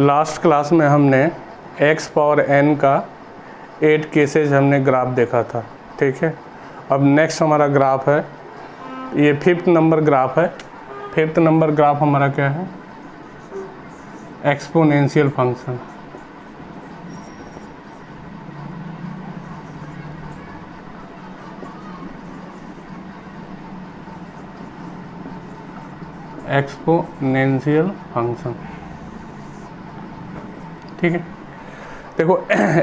Last class में हमने x power n का 8 केसेज हमने ग्राफ देखा था, ठीक है। अब नेक्स्ट हमारा ग्राफ है, ये 5th नंबर ग्राफ है। 5th नंबर ग्राफ हमारा क्या है? Exponential function. एक्सपोनेंशियल फंक्शन, ठीक है। देखो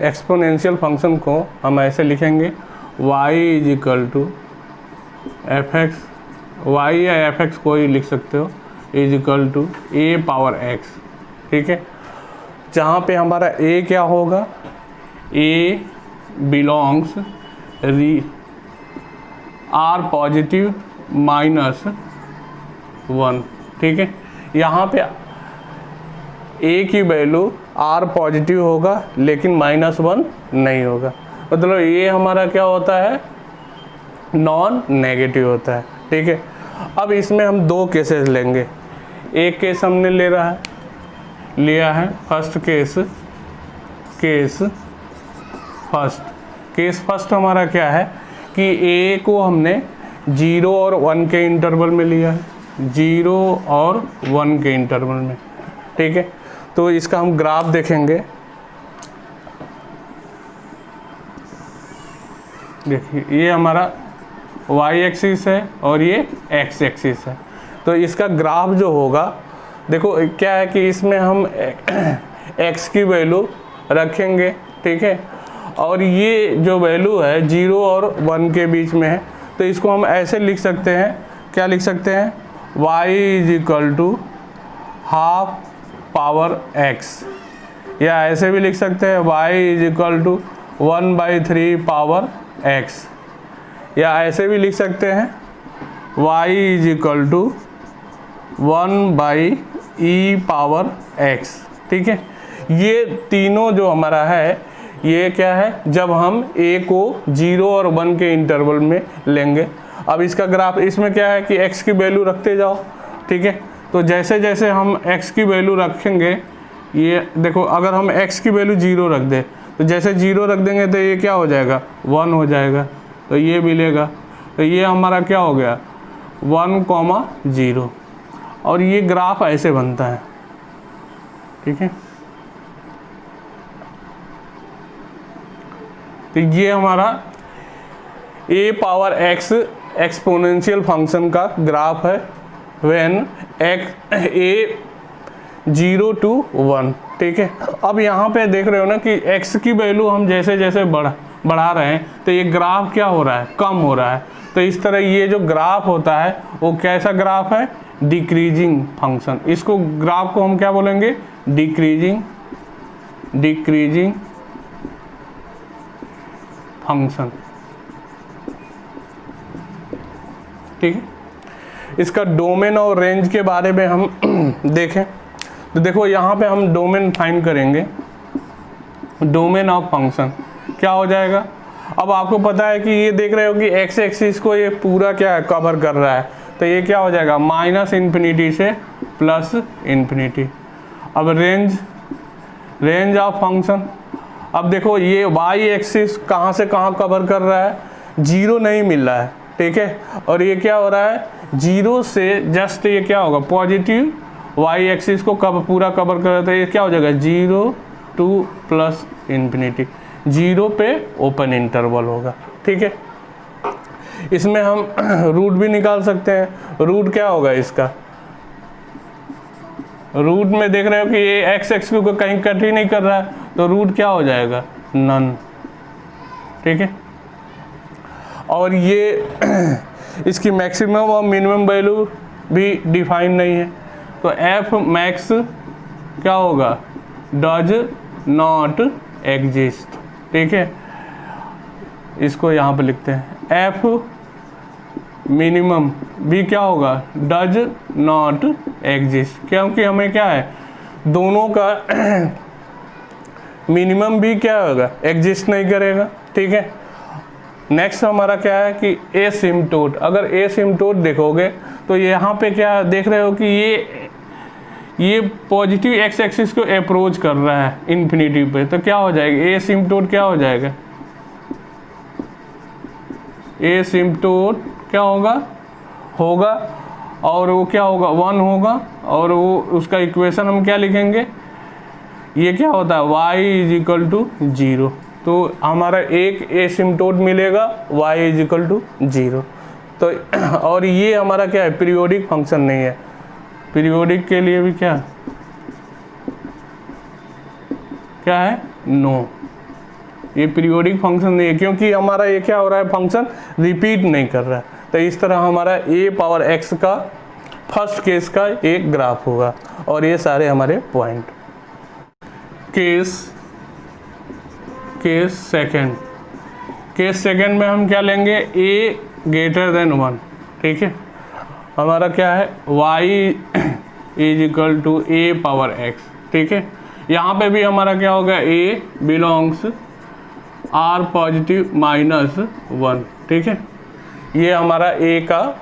एक्सपोनेंशियल फंक्शन को हम ऐसे लिखेंगे y is equal to F X, Y या एफ एक्स कोई लिख सकते हो, is equal to A power X, ठीक है। जहाँ पे हमारा a क्या होगा? a belongs R positive minus 1, ठीक है। यहाँ पे a की वैल्यू r पॉजिटिव होगा लेकिन -1 नहीं होगा, मतलब ये हमारा क्या होता है? नॉन नेगेटिव होता है, ठीक है। अब इसमें हम दो केसेस लेंगे। एक केस हमने लिया है फर्स्ट केस फर्स्ट हमारा क्या है कि a को हमने 0 और 1 के इंटरवल में लिया है, 0 और 1 के इंटरवल में, ठीक है। तो इसका हम ग्राफ देखेंगे। देखिए ये हमारा y एक्सिस है और ये x एक्सिस है। तो इसका ग्राफ जो होगा, देखो क्या है कि इसमें हम x की वैल्यू रखेंगे, ठीक है। और ये जो वैल्यू है 0 और 1 के बीच में है, तो इसको हम ऐसे लिख सकते हैं, क्या लिख सकते हैं? y is equal to half power x, या ऐसे भी लिख सकते हैं y is equal to 1/3 power x, या ऐसे भी लिख सकते हैं y is equal to 1/e power x, ठीक है। ये तीनों जो हमारा है ये क्या है? जब हम a को 0 और 1 के इंटरवल में लेंगे। अब इसका ग्राफ, इसमें क्या है कि x की वैल्यू रखते जाओ, ठीक है। तो जैसे जैसे हम x की वैल्यू रखेंगे, ये देखो अगर हम x की वैल्यू 0 रख दें, तो जैसे 0 रख देंगे तो ये क्या हो जाएगा? 1 हो जाएगा, तो ये मिलेगा। तो ये हमारा क्या हो गया? 1,0, और ये ग्राफ ऐसे बनता है, ठीक है। तो ये हमारा a power x exponential function का ग्राफ है व्हेन a 0 to 1, ठीक है। अब यहाँ पे देख रहे हो ना कि x की वैल्यू हम जैसे जैसे बढ़ा रहे हैं तो ये ग्राफ क्या हो रहा है? कम हो रहा है। तो इस तरह ये जो ग्राफ होता है वो कैसा ग्राफ है? Decreasing function. इसको ग्राफ को हम क्या बोलेंगे? डिक्रीजिंग फंक्शन, ठीक है। इसका डोमेन और रेंज के बारे में हम देखें तो देखो यहाँ पे हम डोमेन फाइंड करेंगे। डोमेन ऑफ फंक्शन क्या हो जाएगा? अब आपको पता है कि ये देख रहे हो कि x एक्सिस को ये पूरा क्या है? कवर कर रहा है, तो ये क्या हो जाएगा? -∞ से +∞। अब रेंज ऑफ फंक्शन, अब देखो ये y एक्सिस कहाँ से कहाँ कवर कर रहा है? 0 नहीं मिल रहा है, ठीक है। और ये क्या हो रहा है? 0 से जस्ट ये क्या होगा? पॉजिटिव y एक्सिस को पूरा कवर कर रहा है, तो ये क्या हो जाएगा? 0 to +∞। 0 पे ओपन इंटरवल होगा, ठीक है। इसमें हम रूट भी निकाल सकते हैं। रूट क्या होगा इसका? रूट में देख रहे हो कि ये x एक्सिस को कहीं कट ही नहीं कर रहा है, तो रूट क्या हो जाएगा? नन, ठीक है। और ये इसकी मैक्सिमम और मिनिमम वैल्यू भी डिफाइन नहीं है, तो f मैक्स क्या होगा? डज नॉट एग्जिस्ट, ठीक है। इसको यहाँ पे लिखते हैं f मिनिमम भी क्या होगा? डज नॉट एग्जिस्ट, क्योंकि हमें क्या है? दोनों का मिनिमम भी क्या होगा? एग्जिस्ट नहीं करेगा, ठीक है। नेक्स्ट हमारा क्या है कि एसिम्प्टोट। अगर एसिम्प्टोट देखोगे तो यहाँ पे क्या देख रहे हो कि ये पॉजिटिव एक्स एक्सिस को अप्रोच कर रहा है इन्फिनिटी पे, तो क्या हो जाएगा, एसिम्पटोट क्या हो जाएगा, एसिम्पटोट क्या होगा और वो क्या होगा, 1 होगा, और वो उसका इक्वेशन हम क्या लिखेंगे, ये क्या होता है y = 0। तो हमारा एक एसिम्पटोट मिलेगा y = 0। तो और ये हमारा क्या है, पीरियोडिक फंक्शन नहीं है। पीरियोडिक के लिए भी क्या है, नो, ये पीरियोडिक फंक्शन नहीं है, क्योंकि हमारा ये क्या हो रहा है, फंक्शन रिपीट नहीं कर रहा है। तो इस तरह हमारा a⁻x का फर्स्ट केस का एक ग्राफ होगा, और ये सारे हमारे पॉइंट। केस सेकेंड में हम क्या लेंगे, a > 1, ठीक है। हमारा क्या है, y = a⁻x, ठीक है। यहाँ पे भी हमारा क्या होगा, a बिलोंग्स r +- 1, ठीक है। ये हमारा a का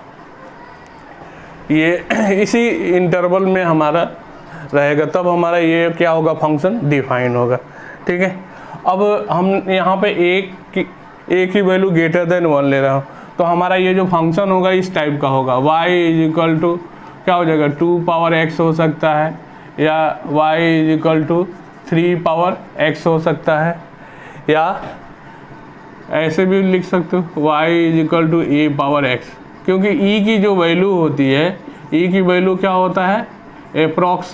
ये इसी इंटरवल में हमारा रहेगा, तब हमारा ये क्या होगा, फंक्शन डिफाइन होगा, ठीक है। अब हम यहाँ पे a की वैल्यू > 1 ले रहा हूँ, तो हमारा ये जो फंक्शन होगा इस टाइप का होगा, y = क्या हो जाएगा, 2⁻x हो सकता है, या y = 3⁻x हो सकता है, या ऐसे भी लिख सकते हो y = a⁻x, क्योंकि e की जो वैल्यू होती है, e की वैल्यू क्या होता है, अप्रॉक्स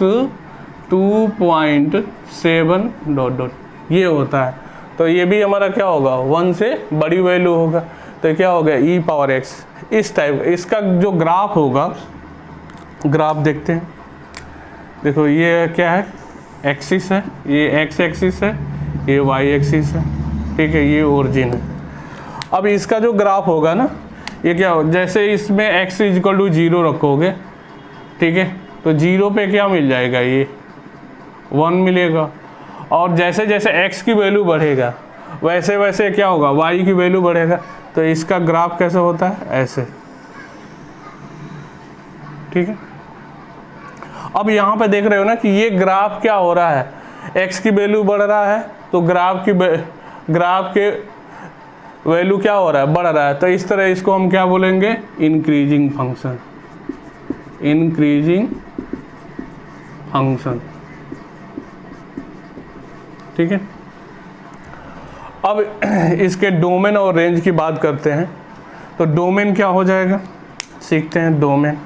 2.7 ... ये होता है। तो ये भी हमारा क्या होगा, 1 से बड़ी वैल्यू होगा, तो क्या होगा, e⁻x इस टाइप। इसका जो ग्राफ होगा, ग्राफ देखते हैं, देखो ये क्या है, एक्सिस है, ये x एक्सिस है, ये y एक्सिस है, ठीक है, ये ओरिजिन है। अब इसका जो ग्राफ होगा ना, ये क्या हो, जैसे इसमें x = 0 रखोगे, ठीक है, तो 0 पे क्या मिल जाएगा, ये 1 मिलेगा, और जैसे जैसे x की वैल्यू बढ़ेगा वैसे वैसे क्या होगा, y की वैल्यू बढ़ेगा। तो इसका ग्राफ कैसे होता है, ऐसे, ठीक है। अब यहाँ पे देख रहे हो ना कि ये ग्राफ क्या हो रहा है, x की वैल्यू बढ़ रहा है, तो ग्राफ के वैल्यू क्या हो रहा है, बढ़ रहा है। तो इस तरह इसको हम क्या बोलेंगे, इंक्रीजिंग फंक्शन, ठीक है। अब इसके डोमेन और रेंज की बात करते हैं, तो डोमेन क्या हो जाएगा, सीखते हैं। डोमेन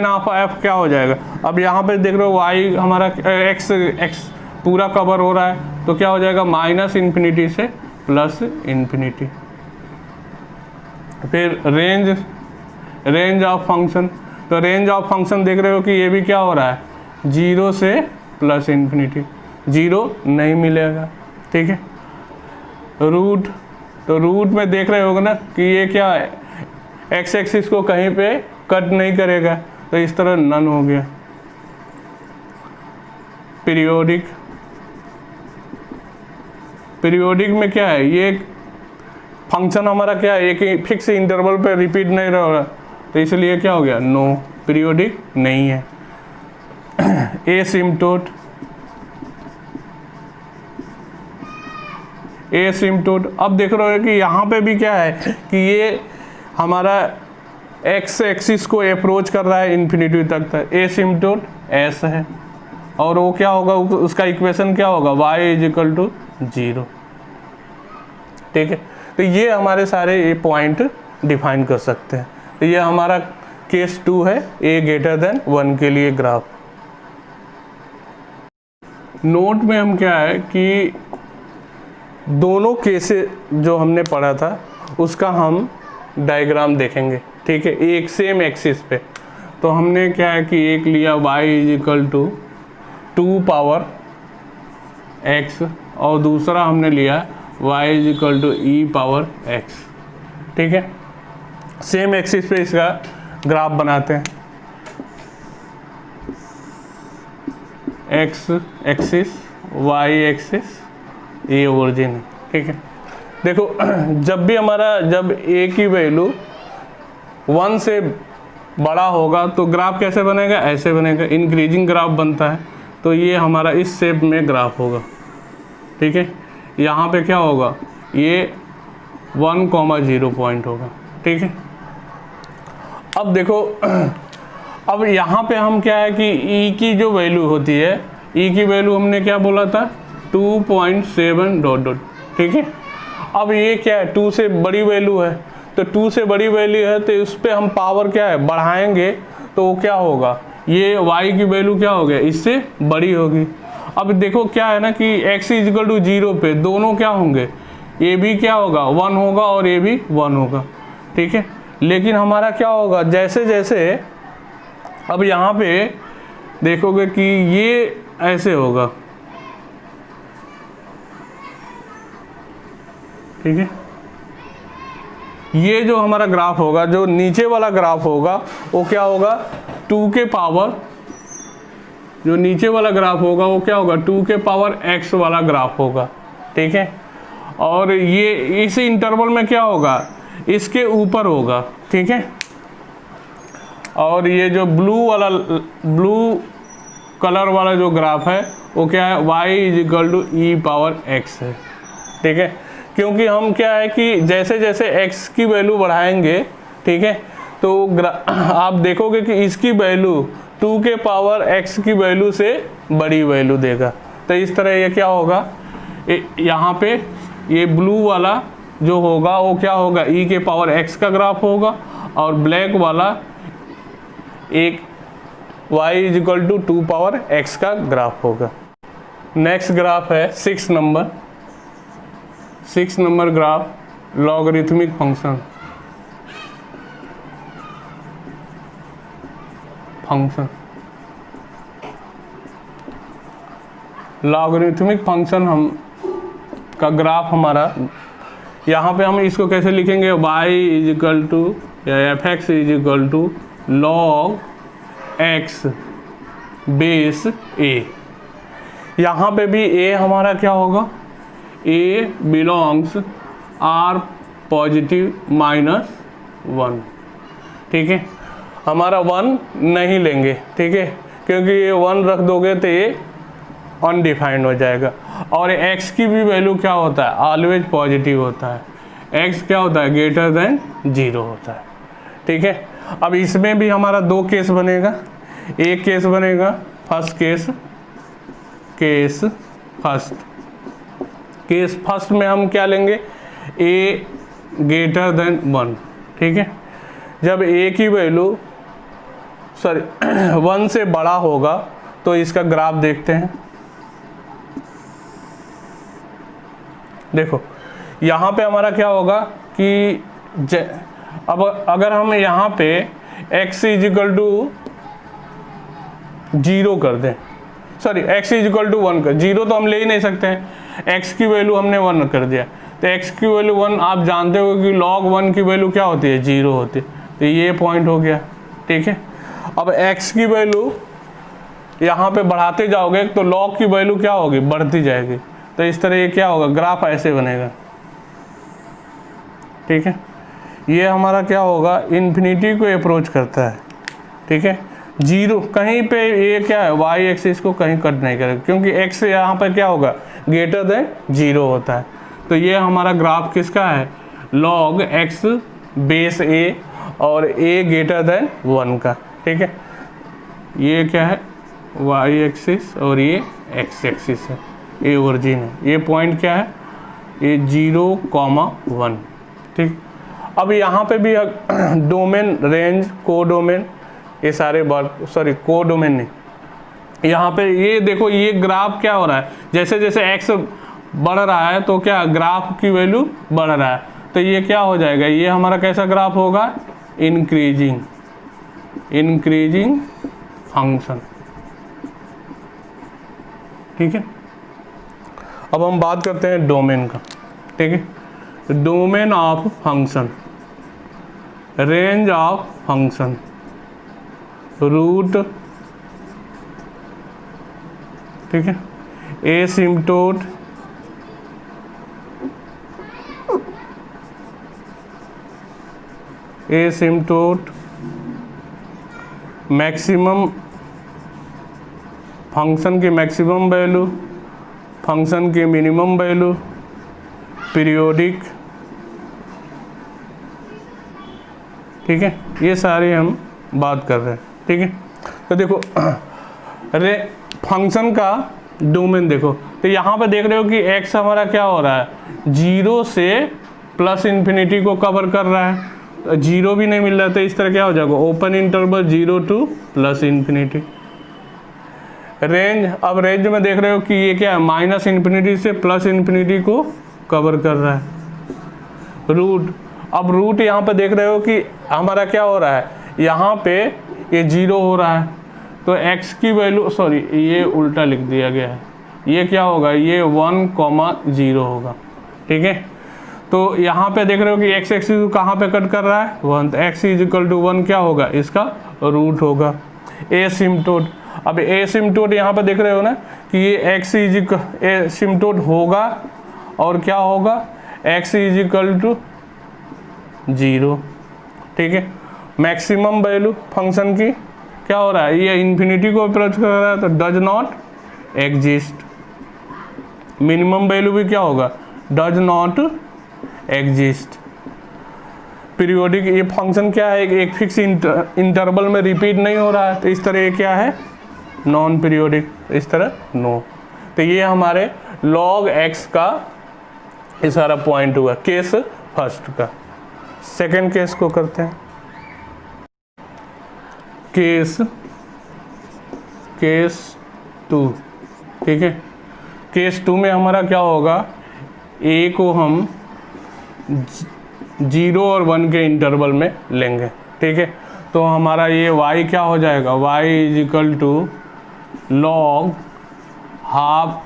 ऑफ f क्या हो जाएगा। अब यहाँ पे देख रहे हो y हमारा x पूरा कवर हो रहा है, तो क्या हो जाएगा, -∞ से +∞। फिर रेंज ऑफ फंक्शन, तो रेंज ऑफ फंक्शन देख रहे हो कि ये भी क्या हो रहा है, 0 से +∞, 0 नहीं मिलेगा, ठीक है। रूट, तो रूट में देख रहे होगे ना कि ये क्या है, x एक्सिस को कहीं पे कट नहीं करेगा, तो इस तरह नन हो गया। पीरियोडिक में क्या है, ये फंक्शन हमारा क्या है, एक ही फिक्स इंटरवल पे रिपीट नहीं रह रहा, तो इसलिए क्या हो गया, नो, पीरियोडिक नहीं है। एसिम्पटोट, अब देख रहे हो कि यहाँ पे भी क्या है कि ये हमारा x एक्सिस को अप्रोच कर रहा है इन्फिनिटी तक, एसिम्पटोट s है, और वो क्या होगा, उसका इक्वेशन क्या होगा, y = 0, ठीक है। तो ये हमारे सारे ये पॉइंट डिफाइन कर सकते हैं। तो ये हमारा केस 2 है, a > 1 के लिए ग्राफ। नोट में हम क्या है कि दोनों केसेस जो हमने पढ़ा था उसका हम डायग्राम देखेंगे, ठीक है, एक सेम एक्सिस पे। तो हमने क्या है कि एक लिया y = 2⁻x, और दूसरा हमने लिया y = e⁻x, ठीक है। सेम एक्सिस पे इसका ग्राफ बनाते हैं। x एक्सिस, y एक्सिस, ये ओरिजिन है, ठीक है। देखो जब a की वैल्यू 1 से बड़ा होगा तो ग्राफ कैसे बनेगा, ऐसे बनेगा, इंक्रीजिंग ग्राफ बनता है। तो ये हमारा इस शेप में ग्राफ होगा, ठीक है। यहाँ पे क्या होगा, ये 1,0 पॉइंट होगा, ठीक है। अब देखो अब यहाँ पे हम क्या है कि ई की जो वैल्यू होती है, ई की वैल्यू हमने क्या बोला था 2.7 डॉट डॉट, ठीक है। अब ये क्या है 2 से बड़ी वैल्यू है, तो 2 से बड़ी वैल्यू है तो उस पर हम पावर क्या है बढ़ाएंगे तो वो क्या होगा, ये y की वैल्यू क्या हो गया इससे बड़ी होगी। अब देखो क्या है ना कि x = 0 पे दोनों क्या होंगे, ये भी क्या होगा 1 होगा और ये भी 1 होगा, ठीक है। लेकिन हमारा क्या होगा, जैसे जैसे अब यहाँ पे देखोगे कि ये ऐसे होगा, ठीक है। ये जो हमारा ग्राफ होगा, जो नीचे वाला ग्राफ होगा वो क्या होगा 2 के पावर, जो नीचे वाला ग्राफ होगा वो क्या होगा 2 के पावर x वाला ग्राफ होगा, ठीक है। और ये इस इंटरवल में क्या होगा, इसके ऊपर होगा, ठीक है। और ये जो ब्लू कलर वाला जो ग्राफ है वो क्या है y = e⁻x है, ठीक है। क्योंकि हम क्या है कि जैसे जैसे x की वैल्यू बढ़ाएंगे, ठीक है, तो आप देखोगे कि इसकी वैल्यू 2 के पावर x की वैल्यू से बड़ी वैल्यू देगा। तो इस तरह ये क्या होगा, यहाँ पे ये ब्लू वाला जो होगा वो क्या होगा e⁻x का ग्राफ होगा, और ब्लैक वाला एक y = 2⁻x का ग्राफ होगा। नेक्स्ट ग्राफ है 6 number graph, logarithmic function. Logarithmic function हम का ग्राफ हमारा, यहाँ पे हम इसको कैसे लिखेंगे, y = या fx = log x base a। यहाँ पे भी a हमारा क्या होगा, a बिलोंग्स r +- 1, ठीक है। हमारा 1 नहीं लेंगे, ठीक है, क्योंकि ये 1 रख दोगे तो ये अनडिफाइंड हो जाएगा। और x की भी वैल्यू क्या होता है, ऑलवेज पॉजिटिव होता है। x क्या होता है, > 0 होता है, ठीक है। अब इसमें भी हमारा 2 केस बनेगा। एक केस बनेगा फर्स्ट फर्स्ट में हम क्या लेंगे, a > 1, ठीक है। जब a की वैल्यू 1 से बड़ा होगा तो इसका ग्राफ देखते हैं। देखो यहाँ पे हमारा क्या होगा कि अब अगर हम यहाँ पे x = 0 कर दें, x = 1 कर, 0 तो हम ले ही नहीं सकते हैं, x की वैल्यू हमने 1 कर दिया, तो x की वैल्यू 1, आप जानते हो कि log 1 की वैल्यू क्या होती है, 0 होती है, तो ये पॉइंट हो गया, ठीक है। अब x की वैल्यू यहाँ पे बढ़ाते जाओगे तो log की वैल्यू क्या होगी, बढ़ती जाएगी। तो इस तरह ये क्या होगा, ग्राफ ऐसे बनेगा, ठीक है। ये हमारा क्या होगा, इन्फिनिटी को अप्रोच करता है, ठीक है। 0 कहीं पे ये क्या है, y एक्सिस को कहीं कट नहीं करेगा, क्योंकि x यहाँ पर क्या होगा > 0 होता है। तो ये हमारा ग्राफ किसका है, log x बेस a और a > 1 का, ठीक है। ये क्या है y एक्सिस और ये x एक्सिस है, ये ओरिजिन है, ये पॉइंट क्या है, ये 0,1, ठीक। अब यहाँ पे भी डोमेन, रेंज, कोडोमेन, ये सारे कोडोमेन नहीं, यहाँ पे ये देखो ये ग्राफ क्या हो रहा है, जैसे जैसे x बढ़ रहा है तो क्या ग्राफ की वैल्यू बढ़ रहा है, तो ये क्या हो जाएगा, ये हमारा कैसा ग्राफ होगा, इंक्रीजिंग फंक्शन, ठीक है। अब हम बात करते हैं डोमेन का, ठीक है। Domain of function, range of function, root, ठीक है, एसिम्पटोट, मैक्सिमम फंक्शन की मैक्सिमम वैल्यू, फंक्शन की मिनिमम वैल्यू, पीरियोडिक, ठीक है, ये सारे हम बात कर रहे हैं, ठीक है। तो देखो फंक्शन का डोमेन देखो, तो यहाँ पे देख रहे हो कि x हमारा क्या हो रहा है, 0 से प्लस इन्फिनिटी को कवर कर रहा है, तो 0 भी नहीं मिल रहा है, तो इस तरह क्या हो जाएगा, open interval 0 two plus infinity. Range, अब रेंज में देख रहे हो कि ये क्या है, माइनस इन्फिनिटी से प्लस इन्फिनिटी को कवर कर रहा है। रूट, अब रूट यहाँ पे देख रहे हो कि हमारा क्या हो रहा है, यहाँ पे ये 0 हो रहा है, तो x की वैल्यू, सॉरी ये उल्टा लिख दिया गया है, ये क्या होगा, ये 1,0 होगा, ठीक है। तो यहाँ पे देख रहे हो कि x एक्सिस कहाँ पे कट कर रहा है, 1, तो x इजिकल टू 1 क्या होगा, इसका रूट होगा। एसिम्पटोट, अब एसिम्पटोट यहाँ पे देख रहे हो ना कि ये x इजिकल एसिम्पटोट होगा और क्या होगा, x इजिकल टू 0, ठीक है। मैक्सिमम वैल्यू फंक्शन की क्या हो रहा है, ये इन्फिनिटी को अप्रोच कर रहा है, तो does not exist. Minimum value भी क्या होगा, डज नॉट एग्जिस्ट। पीरियोडिक, ये फंक्शन क्या है, एक फिक्स इंटरवल में रिपीट नहीं हो रहा है, तो इस तरह ये क्या है, नॉन पीरियोडिक, इस तरह नो। तो ये हमारे log x का ये सारा पॉइंट हुआ केस फर्स्ट का। सेकंड केस को करते हैं, केस 2, ठीक है। केस 2 में हमारा क्या होगा, a को हम 0 और 1 के इंटरवल में लेंगे, ठीक है। तो हमारा ये y क्या हो जाएगा, y is equal to log half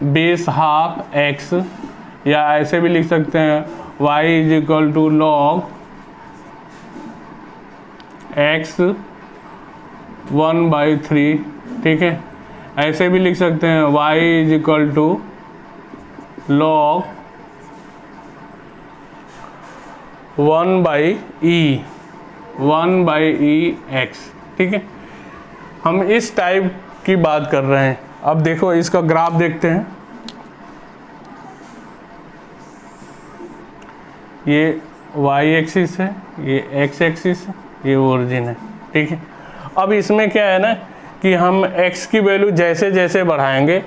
base half x, या ऐसे भी लिख सकते हैं y is equal to log x 1/3, ठीक है। ऐसे भी लिख सकते हैं y is equal to log 1/e x, ठीक है। हम इस टाइप की बात कर रहे हैं। अब देखो इसका ग्राफ देखते हैं, ये y एक्सिस है, ये x एक्सिस है, ये ओरिजिन है, ठीक है। अब इसमें क्या है ना कि हम x की वैल्यू जैसे जैसे बढ़ाएंगे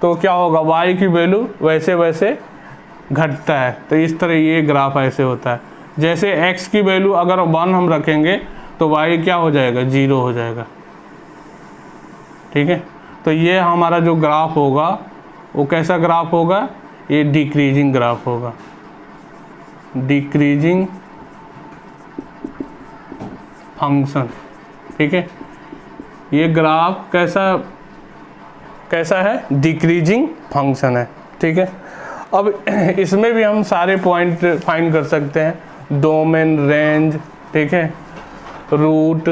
तो क्या होगा, y की वैल्यू वैसे वैसे घटता है, तो इस तरह ये ग्राफ ऐसे होता है। जैसे x की वैल्यू अगर 1 हम रखेंगे तो y क्या हो जाएगा, 0 हो जाएगा, ठीक है। तो ये हमारा जो ग्राफ होगा वो कैसा ग्राफ होगा, ये डिक्रीजिंग ग्राफ होगा, डिक्रीजिंग फंक्शन, ठीक है। ये ग्राफ कैसा है, डिक्रीजिंग फंक्शन है, ठीक है। अब इसमें भी हम सारे पॉइंट फाइंड कर सकते हैं, डोमेन, रेंज, ठीक है, रूट,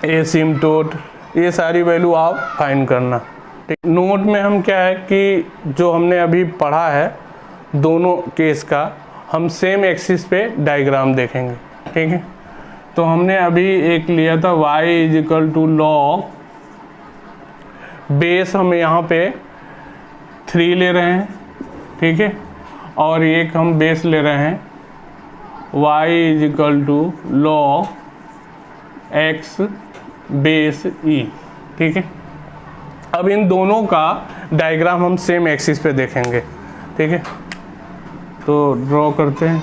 एसिम्पटोट, ये सारी वैल्यू आप फाइंड करना, ठीक। नोट में हम क्या है कि जो हमने अभी पढ़ा है दोनों केस का, हम सेम एक्सिस पे डायग्राम देखेंगे, ठीक है। तो हमने अभी एक लिया था y is equal to log base, हम यहाँ पे 3 ले रहे हैं, ठीक है, और एक हम बेस ले रहे हैं y is equal to log x base e, ठीक है। अब इन दोनों का डायग्राम हम सेम एक्सिस पे देखेंगे, ठीक है। तो ड्रॉ करते हैं,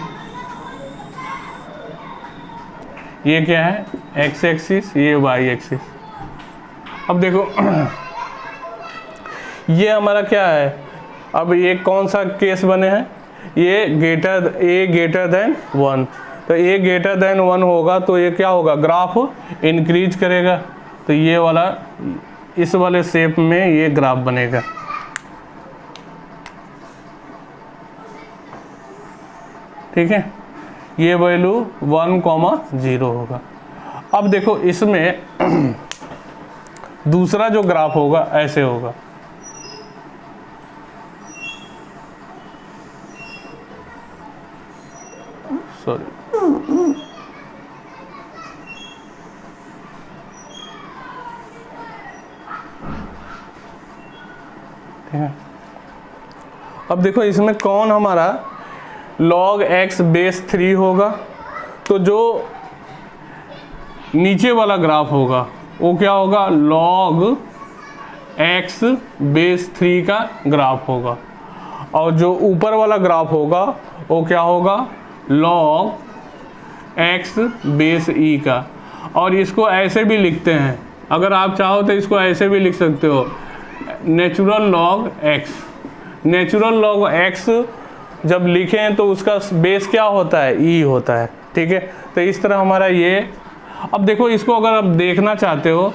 ये क्या है, x एक्सिस, ये y एक्सिस। अब देखो ये हमारा क्या है, अब ये कौन सा केस बने हैं, ये a ग्रेटर देन 1, तो a ग्रेटर देन 1 होगा तो ये क्या होगा, ग्राफ इंक्रीज करेगा, तो ये वाला इस वाले शेप में ये ग्राफ बनेगा, ठीक है। ये वैल्यू 1,0 होगा। अब देखो इसमें दूसरा जो ग्राफ होगा ऐसे होगा, सॉरी, ठीक है। अब देखो इसमें कौन हमारा log x बेस 3 होगा, तो जो नीचे वाला ग्राफ होगा वो क्या होगा, log x बेस 3 का ग्राफ होगा, और जो ऊपर वाला ग्राफ होगा वो क्या होगा, log x बेस e का। और इसको ऐसे भी लिखते हैं, अगर आप चाहो तो इसको ऐसे भी लिख सकते हो, natural log x। Natural log x जब लिखें तो उसका बेस क्या होता है, e होता है, ठीक है। तो इस तरह हमारा ये, अब देखो इसको अगर आप देखना चाहते हो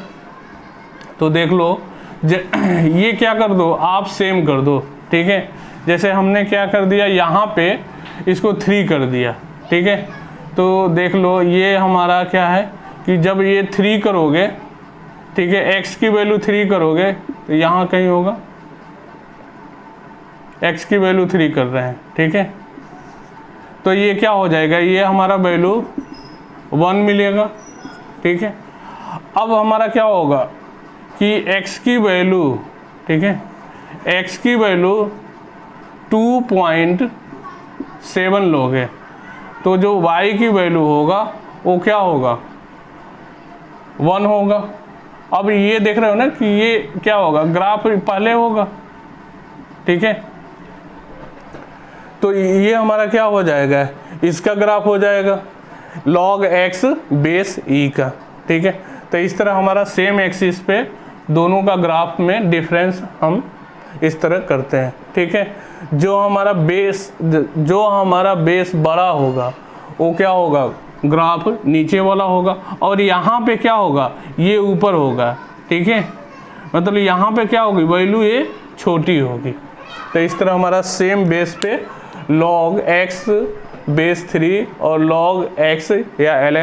तो देख लो, ये क्या कर दो, आप सेम कर दो, ठीक है। जैसे हमने क्या कर दिया, यहाँ पे इसको 3 कर दिया, ठीक है। तो देख लो ये हमारा क्या है कि जब ये 3 करोगे, ठीक है, x की वैल्यू 3 करोगे तो यहाँ कहीं होगा, x की वैल्यू 3 कर रहे हैं, ठीक है। तो ये क्या हो जाएगा, ये हमारा वैल्यू 1 मिलेगा, ठीक है। अब हमारा क्या होगा कि x की वैल्यू, ठीक है, x की वैल्यू 2.7 लोगे तो जो y की वैल्यू होगा वो क्या होगा, 1 होगा। अब ये देख रहे हो ना कि ये क्या होगा, ग्राफ पहले होगा, ठीक है। तो ये हमारा क्या हो जाएगा, इसका ग्राफ हो जाएगा log x बेस e का, ठीक है। तो इस तरह हमारा सेम एक्सिस पे दोनों का ग्राफ में डिफरेंस हम इस तरह करते हैं, ठीक है। जो हमारा बेस बड़ा होगा वो क्या होगा, ग्राफ नीचे वाला होगा, और यहाँ पे क्या होगा, ये ऊपर होगा, ठीक है। मतलब यहाँ पे क्या होगी, वैल्यू ये छोटी होगी। तो इस तरह हमारा सेम बेस पे log x बेस 3 और log x या ln